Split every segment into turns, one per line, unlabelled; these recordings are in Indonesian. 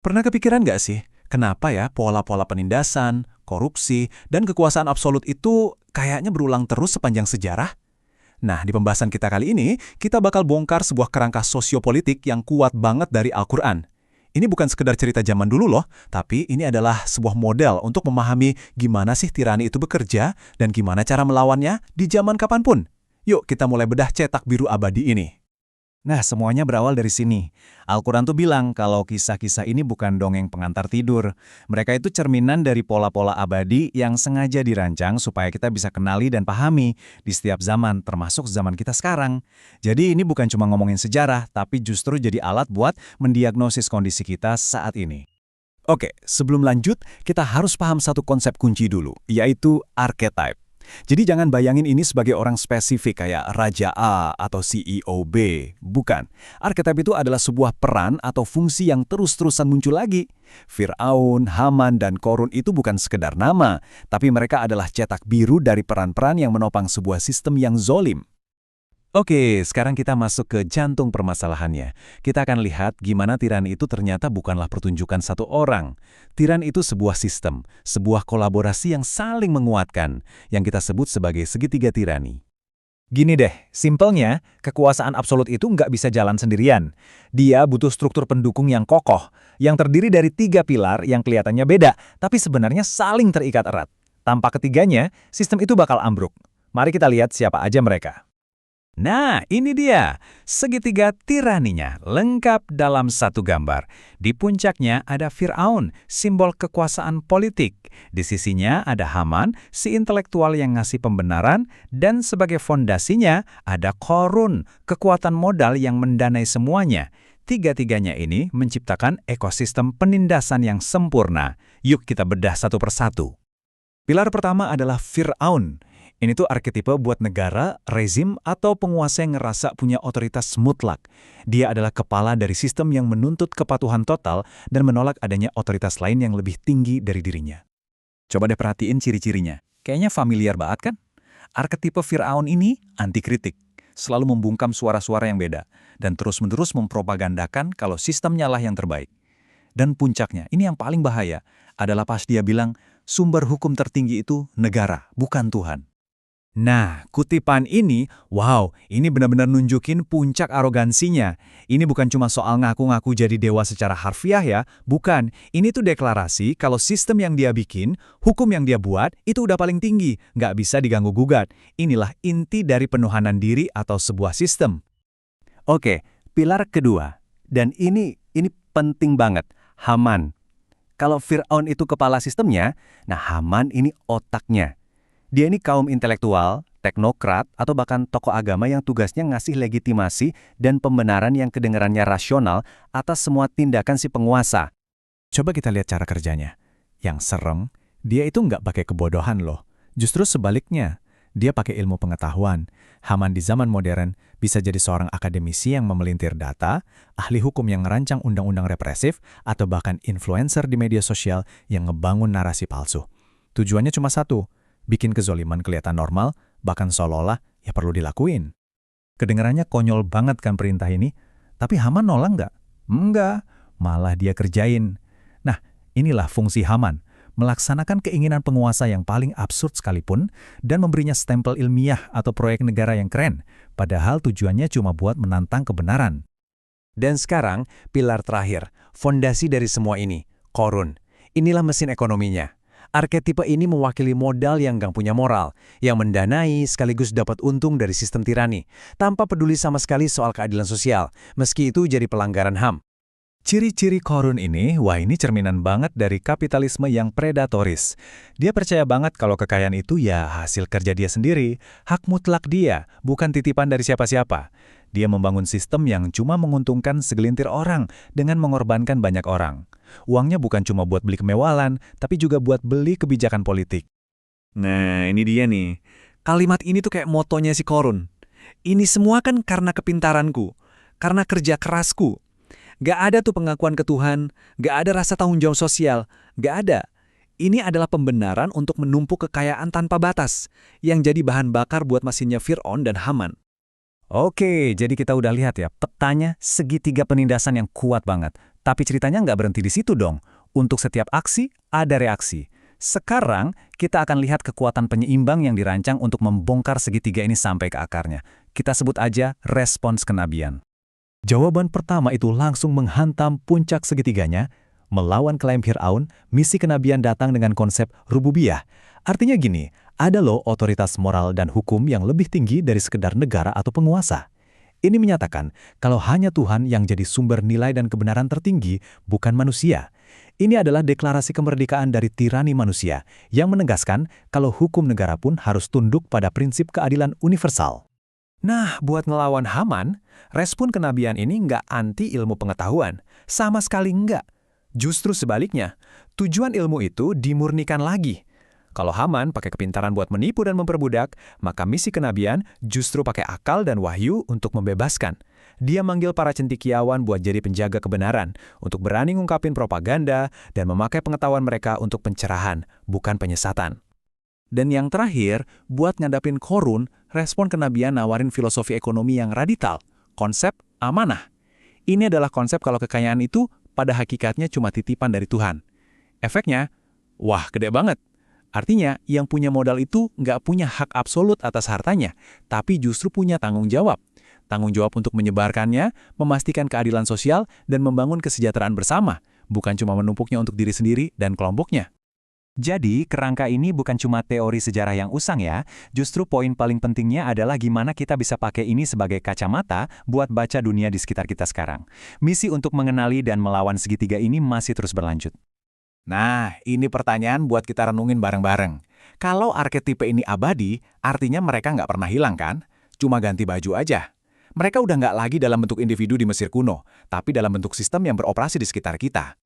Pernah kepikiran nggak sih, kenapa ya pola-pola penindasan, korupsi, dan kekuasaan absolut itu kayaknya berulang terus sepanjang sejarah? Nah, di pembahasan kita kali ini, kita bakal bongkar sebuah kerangka sosiopolitik yang kuat banget dari Al-Quran. Ini bukan sekedar cerita zaman dulu loh, tapi ini adalah sebuah model untuk memahami gimana sih tirani itu bekerja dan gimana cara melawannya di zaman kapanpun. Yuk kita mulai bedah cetak biru abadi ini.
Nah, semuanya berawal dari sini. Al-Quran tuh bilang kalau kisah-kisah ini bukan dongeng pengantar tidur. Mereka itu cerminan dari pola-pola abadi yang sengaja dirancang supaya kita bisa kenali dan pahami di setiap zaman, termasuk zaman kita sekarang. Jadi ini bukan cuma ngomongin sejarah, tapi justru jadi alat buat mendiagnosis kondisi kita saat ini. Oke, sebelum lanjut, kita harus paham satu konsep kunci dulu, yaitu archetype. Jadi jangan bayangin ini sebagai orang spesifik kayak Raja A atau CEO B. Bukan. Archetype itu adalah sebuah peran atau fungsi yang terus-terusan muncul lagi. Fir'aun, Haman, dan Korun itu bukan sekedar nama, tapi mereka adalah cetak biru dari peran-peran yang menopang sebuah sistem yang zolim. Oke, sekarang kita masuk ke jantung permasalahannya. Kita akan lihat gimana tirani itu ternyata bukanlah pertunjukan satu orang. Tirani itu sebuah sistem, sebuah kolaborasi yang saling menguatkan, yang kita sebut sebagai segitiga tirani. Gini deh, simpelnya, kekuasaan absolut itu nggak bisa jalan sendirian. Dia butuh struktur pendukung yang kokoh, yang terdiri dari 3 pilar yang kelihatannya beda, tapi sebenarnya saling terikat erat. Tanpa ketiganya, sistem itu bakal ambruk. Mari kita lihat siapa aja mereka. Nah, ini dia. Segitiga tiraninya, lengkap dalam satu gambar. Di puncaknya ada Fir'aun, simbol kekuasaan politik. Di sisinya ada Haman, si intelektual yang ngasih pembenaran. Dan sebagai fondasinya ada Korun, kekuatan modal yang mendanai semuanya. Tiga-tiganya ini menciptakan ekosistem penindasan yang sempurna. Yuk kita bedah satu persatu. Pilar pertama adalah Fir'aun. Ini tuh arketipe buat negara, rezim, atau penguasa yang ngerasa punya otoritas mutlak. Dia adalah kepala dari sistem yang menuntut kepatuhan total dan menolak adanya otoritas lain yang lebih tinggi dari dirinya. Coba deh perhatiin ciri-cirinya. Kayaknya familiar banget kan? Arketipe Fir'aun ini anti kritik, selalu membungkam suara-suara yang beda, dan terus-menerus mempropagandakan kalau sistemnya lah yang terbaik. Dan puncaknya, ini yang paling bahaya, adalah pas dia bilang, sumber hukum tertinggi itu negara, bukan Tuhan. Nah, kutipan ini, wow, ini benar-benar nunjukin puncak arogansinya. Ini bukan cuma soal ngaku-ngaku jadi dewa secara harfiah ya, bukan. Ini tuh deklarasi kalau sistem yang dia bikin, hukum yang dia buat, itu udah paling tinggi, nggak bisa diganggu-gugat. Inilah inti dari penuhanan diri atau sebuah sistem. Oke, pilar kedua. Dan ini penting banget, Haman. Kalau Fir'aun itu kepala sistemnya, nah Haman ini otaknya. Dia ini kaum intelektual, teknokrat, atau bahkan tokoh agama yang tugasnya ngasih legitimasi dan pembenaran yang kedengarannya rasional atas semua tindakan si penguasa. Coba kita lihat cara kerjanya. Yang serem, dia itu nggak pakai kebodohan loh. Justru sebaliknya, dia pakai ilmu pengetahuan. Haman di zaman modern bisa jadi seorang akademisi yang memelintir data, ahli hukum yang ngerancang undang-undang represif, atau bahkan influencer di media sosial yang ngebangun narasi palsu. Tujuannya cuma satu, bikin kezoliman kelihatan normal, bahkan seolah-olah ya perlu dilakuin. Kedengarannya konyol banget kan perintah ini, tapi Haman nolak nggak? Enggak, malah dia kerjain. Nah, inilah fungsi Haman, melaksanakan keinginan penguasa yang paling absurd sekalipun dan memberinya stempel ilmiah atau proyek negara yang keren, padahal tujuannya cuma buat menantang kebenaran. Dan sekarang, pilar terakhir, fondasi dari semua ini, Korun. Inilah mesin ekonominya. Arketipe ini mewakili modal yang nggak punya moral, yang mendanai sekaligus dapat untung dari sistem tirani, tanpa peduli sama sekali soal keadilan sosial, meski itu jadi pelanggaran HAM. Ciri-ciri Korun ini, wah ini cerminan banget dari kapitalisme yang predatoris. Dia percaya banget kalau kekayaan itu ya hasil kerja dia sendiri, hak mutlak dia, bukan titipan dari siapa-siapa. Dia membangun sistem yang cuma menguntungkan segelintir orang dengan mengorbankan banyak orang. Uangnya bukan cuma buat beli kemewahan, tapi juga buat beli kebijakan politik. Nah, ini dia nih. Kalimat ini tuh kayak motonya si Korun. Ini semua kan karena kepintaranku, karena kerja kerasku. Gak ada tuh pengakuan ke Tuhan, gak ada rasa tanggung jawab sosial, gak ada. Ini adalah pembenaran untuk menumpuk kekayaan tanpa batas, yang jadi bahan bakar buat mesinnya Fir'aun dan Haman. Oke, jadi kita udah lihat ya, petanya segitiga penindasan yang kuat banget. Tapi ceritanya nggak berhenti di situ dong. Untuk setiap aksi, ada reaksi. Sekarang, kita akan lihat kekuatan penyeimbang yang dirancang untuk membongkar segitiga ini sampai ke akarnya. Kita sebut aja respons kenabian. Jawaban pertama itu langsung menghantam puncak segitiganya. Melawan klaim Fir'aun, misi kenabian datang dengan konsep rububiyah. Artinya gini, ada loh otoritas moral dan hukum yang lebih tinggi dari sekedar negara atau penguasa. Ini menyatakan kalau hanya Tuhan yang jadi sumber nilai dan kebenaran tertinggi, bukan manusia. Ini adalah deklarasi kemerdekaan dari tirani manusia yang menegaskan kalau hukum negara pun harus tunduk pada prinsip keadilan universal. Nah, buat ngelawan Haman, respon kenabian ini nggak anti ilmu pengetahuan. Sama sekali nggak. Justru sebaliknya, tujuan ilmu itu dimurnikan lagi. Kalau Haman pakai kepintaran buat menipu dan memperbudak, maka misi kenabian justru pakai akal dan wahyu untuk membebaskan. Dia manggil para cendekiawan buat jadi penjaga kebenaran, untuk berani ngungkapin propaganda dan memakai pengetahuan mereka untuk pencerahan, bukan penyesatan. Dan yang terakhir, buat ngadapin Korun, respon kenabian nawarin filosofi ekonomi yang radikal, konsep amanah. Ini adalah konsep kalau kekayaan itu pada hakikatnya cuma titipan dari Tuhan. Efeknya, wah gede banget. Artinya, yang punya modal itu nggak punya hak absolut atas hartanya, tapi justru punya tanggung jawab. Tanggung jawab untuk menyebarkannya, memastikan keadilan sosial, dan membangun kesejahteraan bersama, bukan cuma menumpuknya untuk diri sendiri dan kelompoknya. Jadi, kerangka ini bukan cuma teori sejarah yang usang ya, justru poin paling pentingnya adalah gimana kita bisa pakai ini sebagai kacamata buat baca dunia di sekitar kita sekarang. Misi untuk mengenali dan melawan segitiga ini masih terus berlanjut. Nah, ini pertanyaan buat kita renungin bareng-bareng. Kalau arketipe ini abadi, artinya mereka nggak pernah hilang kan? Cuma ganti baju aja. Mereka udah nggak lagi dalam bentuk individu di Mesir kuno, tapi dalam bentuk sistem yang beroperasi di sekitar kita.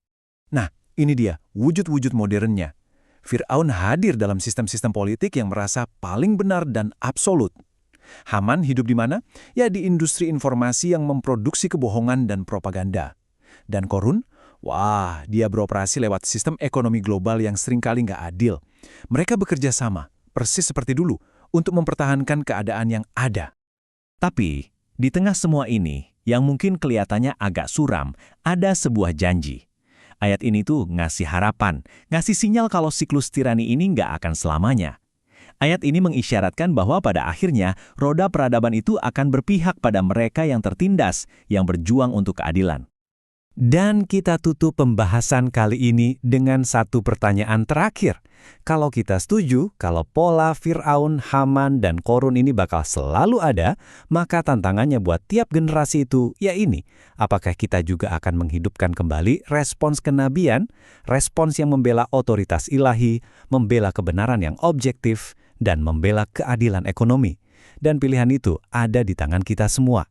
Nah, ini dia, wujud-wujud modernnya. Fir'aun hadir dalam sistem-sistem politik yang merasa paling benar dan absolut. Haman hidup di mana? Ya di industri informasi yang memproduksi kebohongan dan propaganda. Dan Korun? Wah, dia beroperasi lewat sistem ekonomi global yang seringkali nggak adil. Mereka bekerja sama, persis seperti dulu, untuk mempertahankan keadaan yang ada. Tapi, di tengah semua ini, yang mungkin kelihatannya agak suram, ada sebuah janji. Ayat ini tuh ngasih harapan, ngasih sinyal kalau siklus tirani ini nggak akan selamanya. Ayat ini mengisyaratkan bahwa pada akhirnya, roda peradaban itu akan berpihak pada mereka yang tertindas, yang berjuang untuk keadilan. Dan kita tutup pembahasan kali ini dengan satu pertanyaan terakhir. Kalau kita setuju kalau pola Fir'aun, Haman, dan Korun ini bakal selalu ada, maka tantangannya buat tiap generasi itu ya ini. Apakah kita juga akan menghidupkan kembali respons kenabian, respons yang membela otoritas ilahi, membela kebenaran yang objektif, dan membela keadilan ekonomi. Dan pilihan itu ada di tangan kita semua.